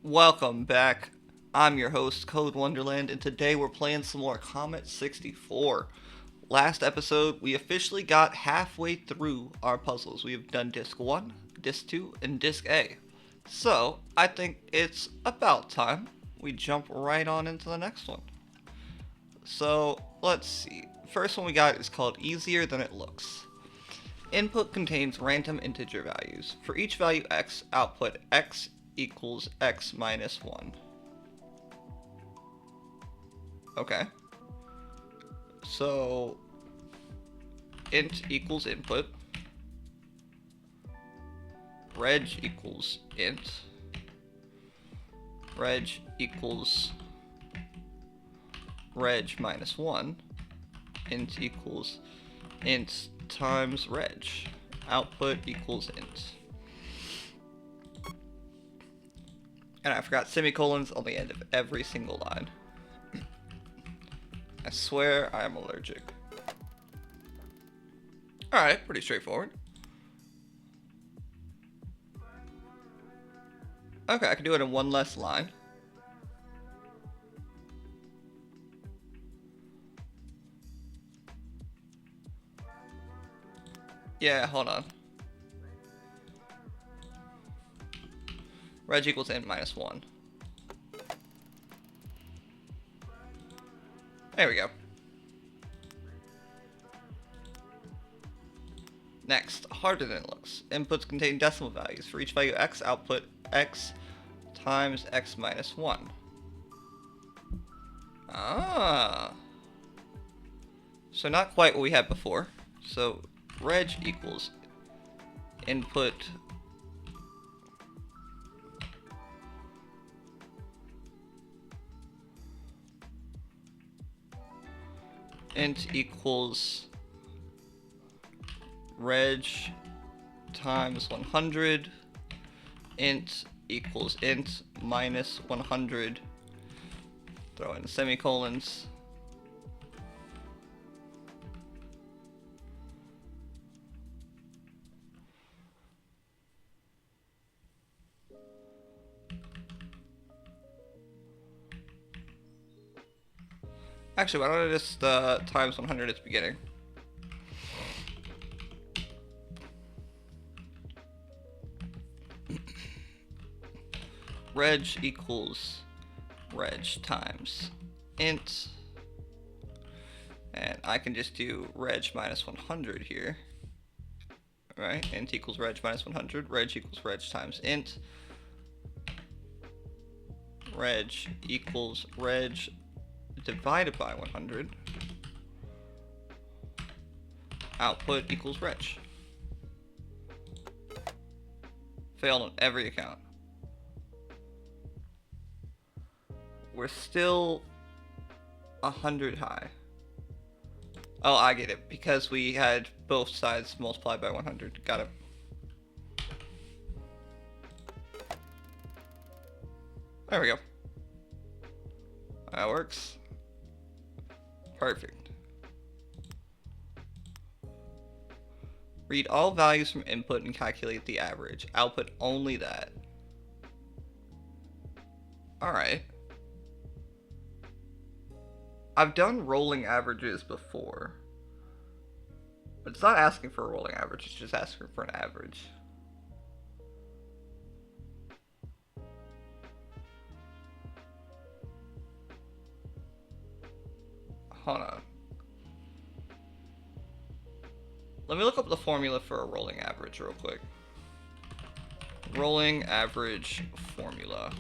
Welcome back. I'm your host, Code Wonderland, and today we're playing some more Comet 64. Last episode, we officially got halfway through our puzzles. We have done Disc 1, Disc 2, and Disc A. So, I think it's about time we jump right on into the next one. So, let's see. First one we got is called Easier Than It Looks. Input contains random integer values. For each value x, output x equals x minus 1. Okay. So, int equals input. Reg equals int. Reg equals reg minus 1. Int equals int times reg. Output equals int. And I forgot semicolons on the end of every single line. I swear I am allergic. Alright, pretty straightforward. Okay, I can do it in one less line. Yeah, hold on. Reg equals int minus 1. There we go. Next, harder than it looks. Inputs contain decimal values. For each value x, output x times x minus 1. Ah. So not quite what we had before. So reg equals input int equals reg times 100. Int equals int minus 100. Throw in semicolons. Actually, why don't I just times 100 at the beginning? Reg equals reg times int. And I can just do reg minus 100 here. Right? Int equals reg minus 100. Reg equals reg times int. Reg equals reg divided by 100. Output equals reg. Failed on every account. We're still 100 high. Oh, I get it. Because we had both sides multiplied by 100. Got it. There we go. That works. Perfect. Read all values from input and calculate the average. Output only that. Alright. I've done rolling averages before. But it's not asking for a rolling average, it's just asking for an average. Hold on. Let me look up the formula for a rolling average real quick. Rolling average formula.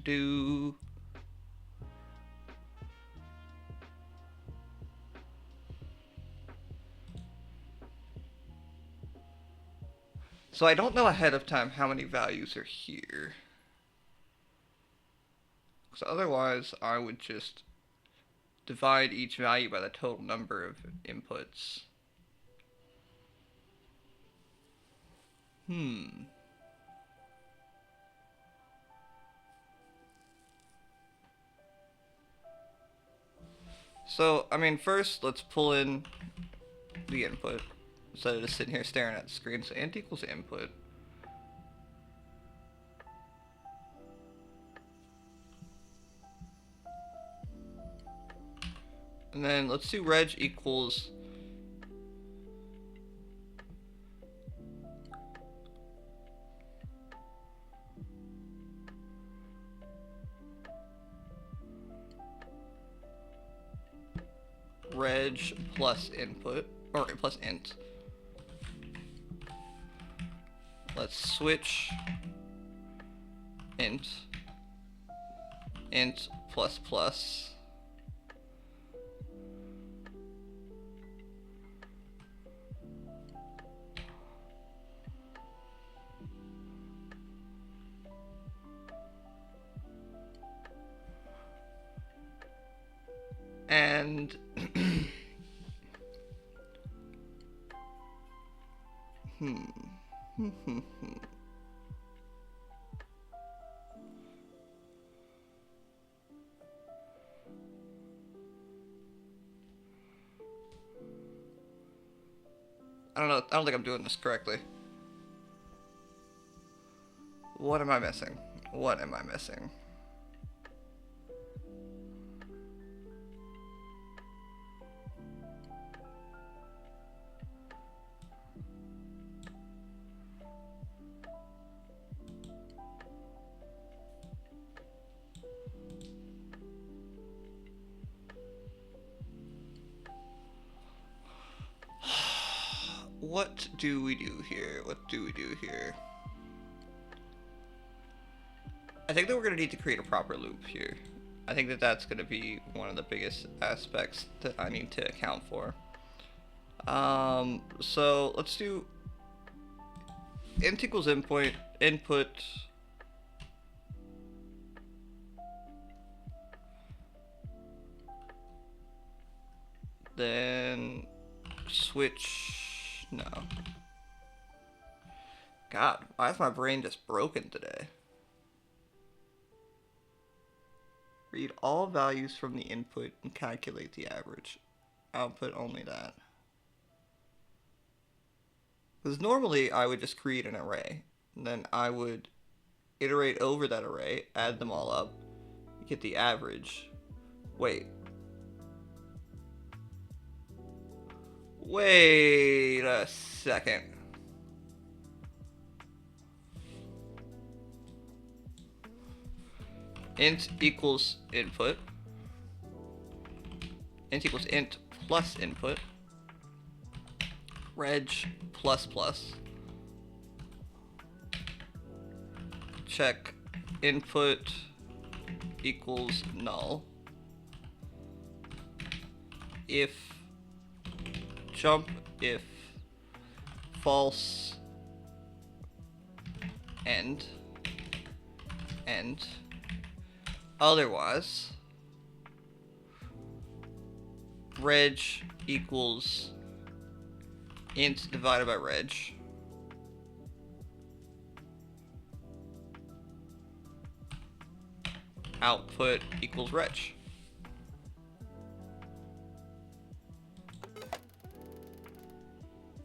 Do. So I don't know ahead of time how many values are here. Because otherwise I would just divide each value by the total number of inputs. So, I mean, first, let's pull in the input instead of just sitting here staring at the screen. So int equals input. And then let's do reg equals reg plus input, or plus int. Let's switch int plus plus. And I don't know. I don't think I'm doing this correctly. What am I missing? What am I missing? What do we do here? What do we do here? I think that we're going to need to create a proper loop here. I think that that's going to be one of the biggest aspects that I need to account for. So let's do int equals input, then switch, no. God, why is my brain just broken today? Read all values from the input and calculate the average. Output only that. Because normally I would just create an array, and then I would iterate over that array, add them all up, get the average. Wait a second. Int equals input. Int equals int plus input. Reg plus plus. Check input equals null. If jump if false end otherwise reg equals int divided by reg. Output equals reg.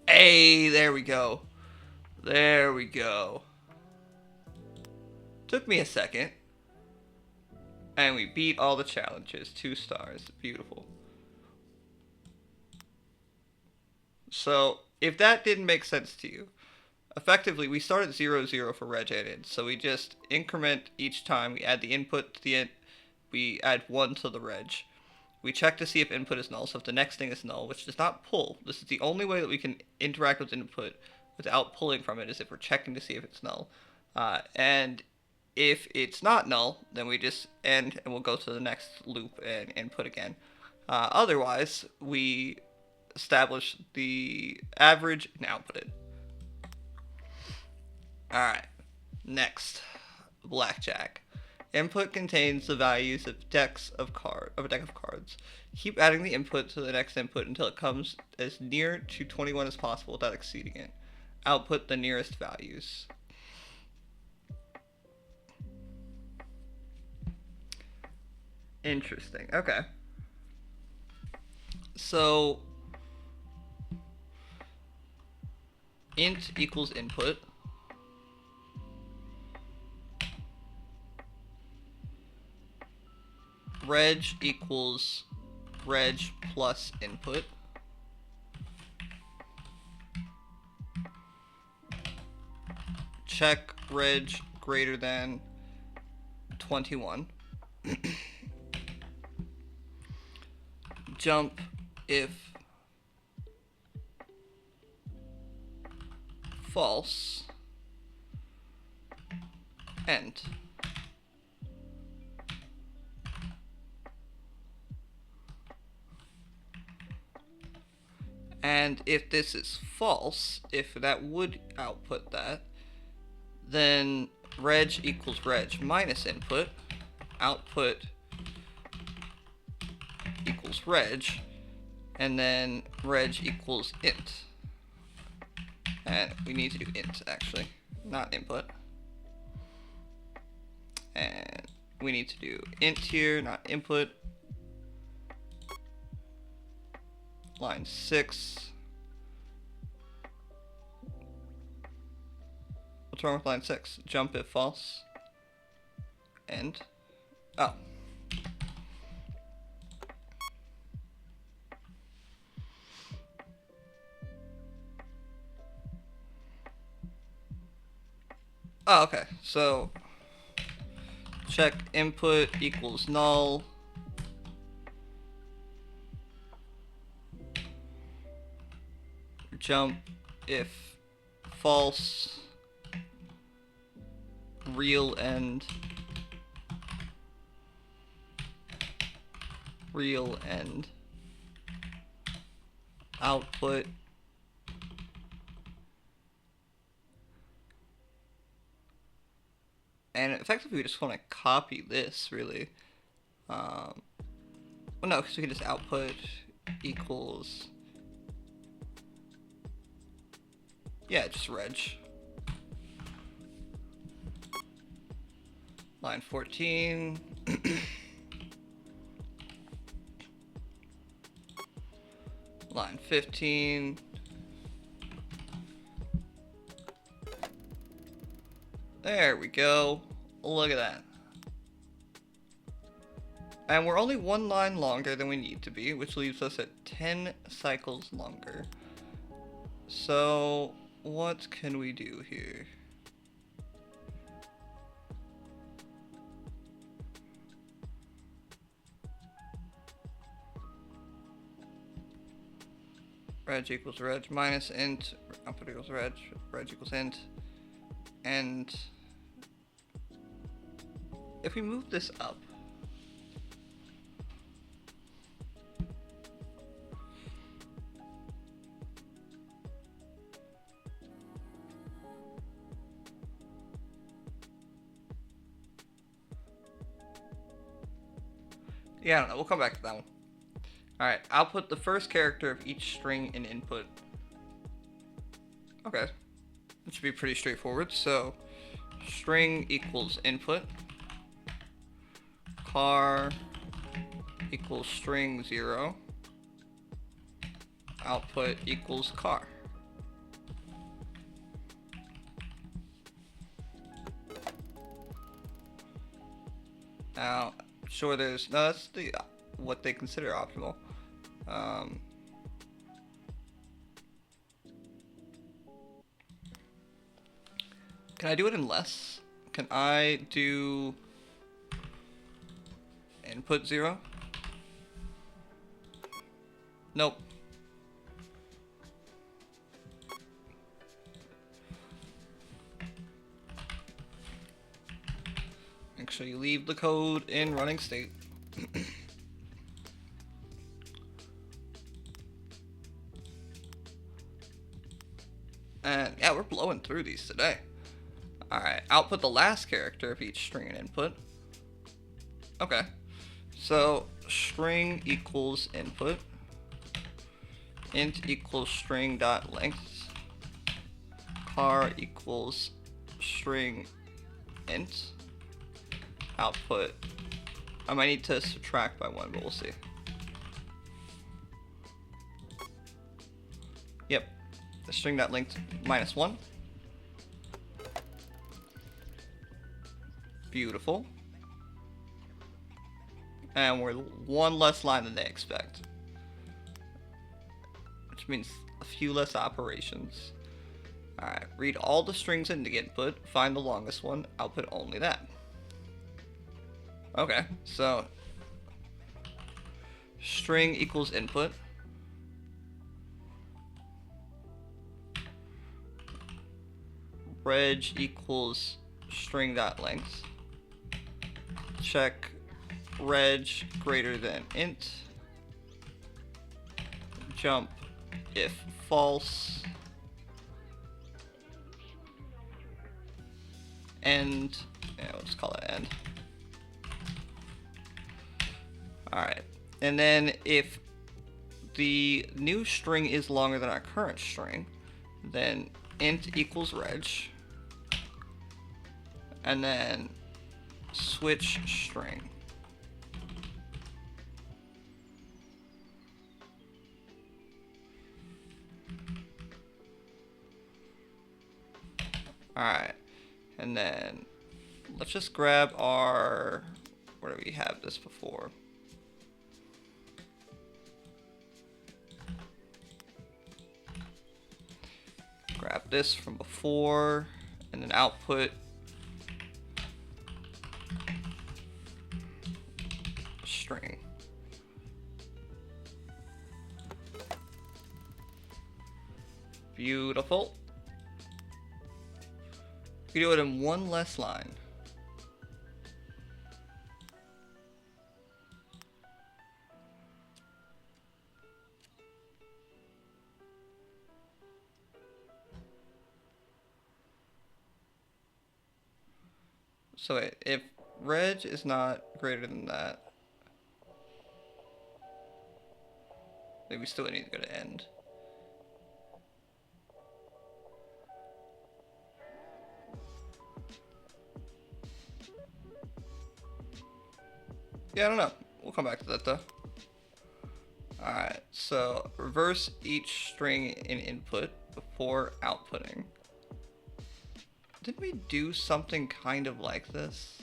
Hey, there we go. There we go. Took me a second. And we beat all the challenges. 2 stars. Beautiful. So, if that didn't make sense to you, effectively we start at 0, 0 for reg and int. So we just increment each time. We add the input to the int. We add 1 to the reg. We check to see if input is null. So if the next thing is null, which does not pull, this is the only way that we can interact with input without pulling from it, is if we're checking to see if it's null. And if it's not null, then we just end and we'll go to the next loop and input again. Otherwise, we establish the average and output it. Alright, next, blackjack. Input contains the values of a deck of cards. Keep adding the input to the next input until it comes as near to 21 as possible without exceeding it. Output the nearest values. Interesting. Okay. So int equals input. Reg equals reg plus input. Check reg greater than 21. Jump if false, end. And if this is false, if that would output that, then reg equals reg minus input, output equals reg, and then reg equals int. And we need to do int, actually, not input. And we need to do int here, not input. Line 6. What's wrong with line 6? Jump if false. End. Oh. Oh, okay. So check input equals null. Jump if false, real end, real end, output and effectively we just want to copy this really. Well, no, because we can just output equals, yeah, just reg. Line 14. Line 15. There we go. Look at that. And we're only one line longer than we need to be, which leaves us at 10 cycles longer. So what can we do here? Reg equals reg minus int, output equals reg, reg equals int, and if we move this up, yeah, I don't know, we'll come back to that one. Alright, I'll put the first character of each string in input. Okay, that should be pretty straightforward. So, string equals input, car equals string 0, output equals car. Now, sure, there's no, that's the what they consider optimal. Can I do it in less? Can I do input 0? Nope. Make sure you leave the code in running state. And yeah, we're blowing through these today. Alright, output the last character of each string and input. Okay. So string equals input. Int equals string dot length. Car equals string int. Output. I might need to subtract by 1, but we'll see. the string that linked -1. Beautiful. And we're one less line than they expect, which means a few less operations. Alright, read all the strings in the input, find the longest one, output only that. Okay, so string equals input. Reg equals string dot length. Check reg greater than int. Jump if false. End. Yeah, we'll just call it end. Alright. And then if the new string is longer than our current string, then int equals reg. And then switch string. Alright. And then let's just grab our, where do we have this before? Grab this from before, and then output string. Beautiful. We do it in one less line. So wait, if reg is not greater than that, then we still need to go to end. Yeah, I don't know. We'll come back to that though. Alright, so reverse each string in input before outputting. Didn't we do something kind of like this?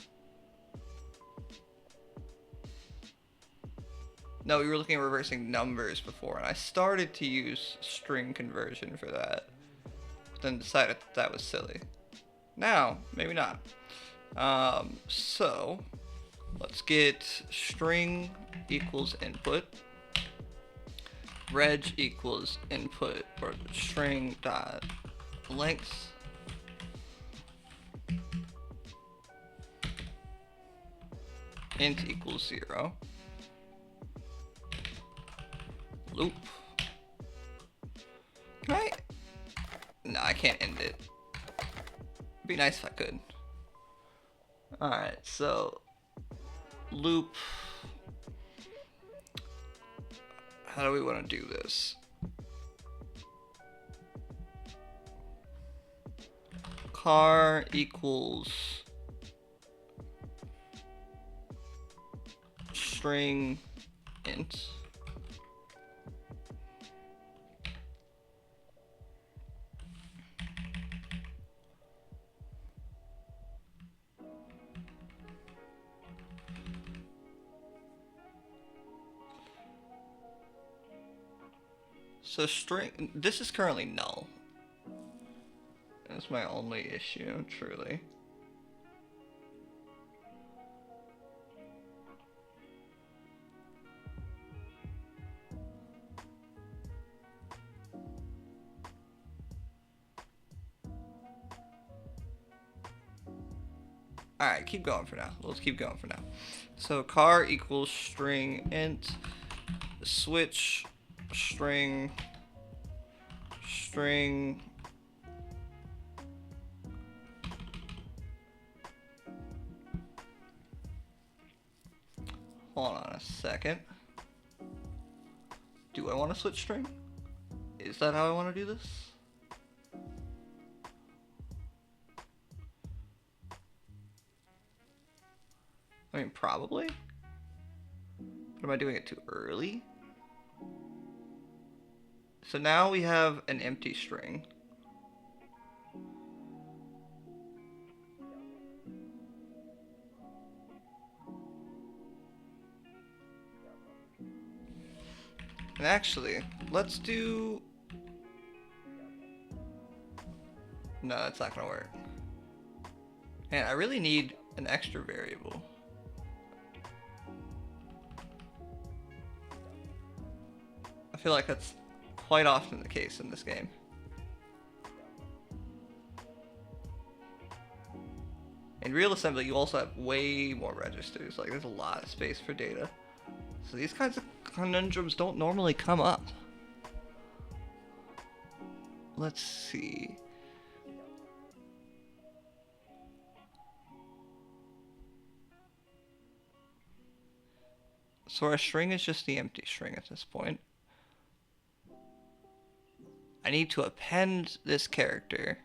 No, we were looking at reversing numbers before, and I started to use string conversion for that, but then decided that was silly. Now, maybe not. So let's get string equals input, reg equals input, or string dot length, int equals 0, loop. Can I? No, I can't end it. It'd be nice if I could. Alright, so loop. How do we want to do this? Car equals string int. So string, this is currently null. That's my only issue, truly. Alright, keep going for now. Let's keep going for now. So car equals string int, switch string hold on a second. Do I want to switch string? Is that how I want to do this? I mean, probably. But am I doing it too early? So now we have an empty string. And actually, let's do... No, that's not gonna work. Man, I really need an extra variable. I feel like that's quite often the case in this game. In real assembly, you also have way more registers. Like, there's a lot of space for data. So these kinds of conundrums don't normally come up. Let's see. So our string is just the empty string at this point. I need to append this character.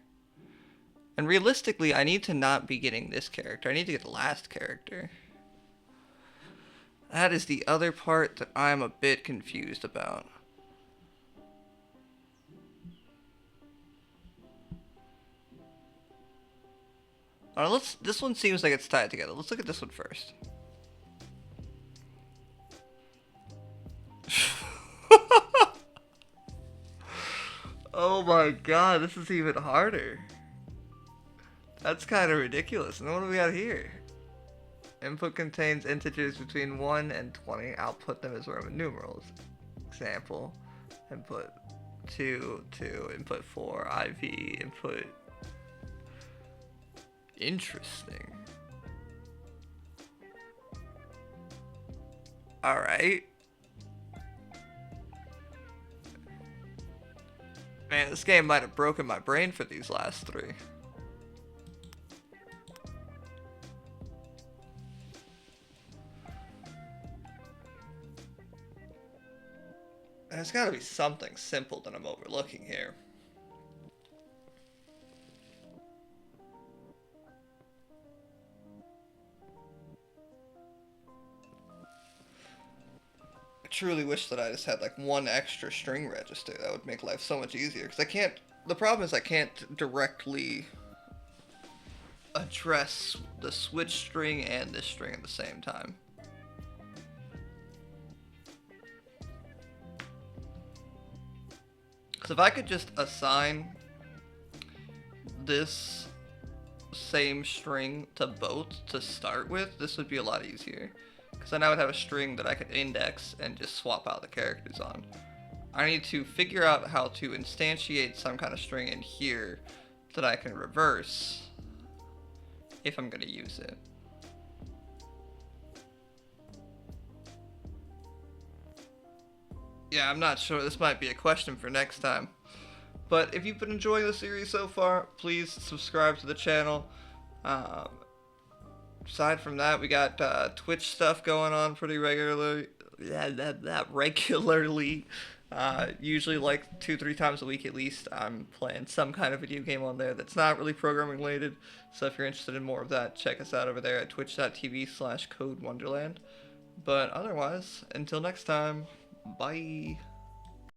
And realistically, I need to not be getting this character. I need to get the last character. That is the other part that I'm a bit confused about. Alright, this one seems like it's tied together. Let's look at this one first. Oh my god, this is even harder. That's kind of ridiculous. And what do we got here? Input contains integers between 1 and 20. Output them as Roman numerals. Example. Input 2, input 4, IV, input... Interesting. Alright. Man, this game might have broken my brain for these last three. There's gotta be something simple that I'm overlooking here. I truly wish that I just had like one extra string register. That would make life so much easier. Because I can't, the problem is I can't directly address the switch string and this string at the same time. Because if I could just assign this same string to both to start with, this would be a lot easier. Because then I would have a string that I could index and just swap out the characters on. I need to figure out how to instantiate some kind of string in here that I can reverse if I'm going to use it. Yeah, I'm not sure. This might be a question for next time. But if you've been enjoying the series so far, please subscribe to the channel. Aside from that, we got Twitch stuff going on pretty regularly. Usually like 2-3 times a week at least. I'm playing some kind of video game on there that's not really programming related. So if you're interested in more of that, check us out over there at twitch.tv/CodeWonderland. But otherwise, until next time, bye.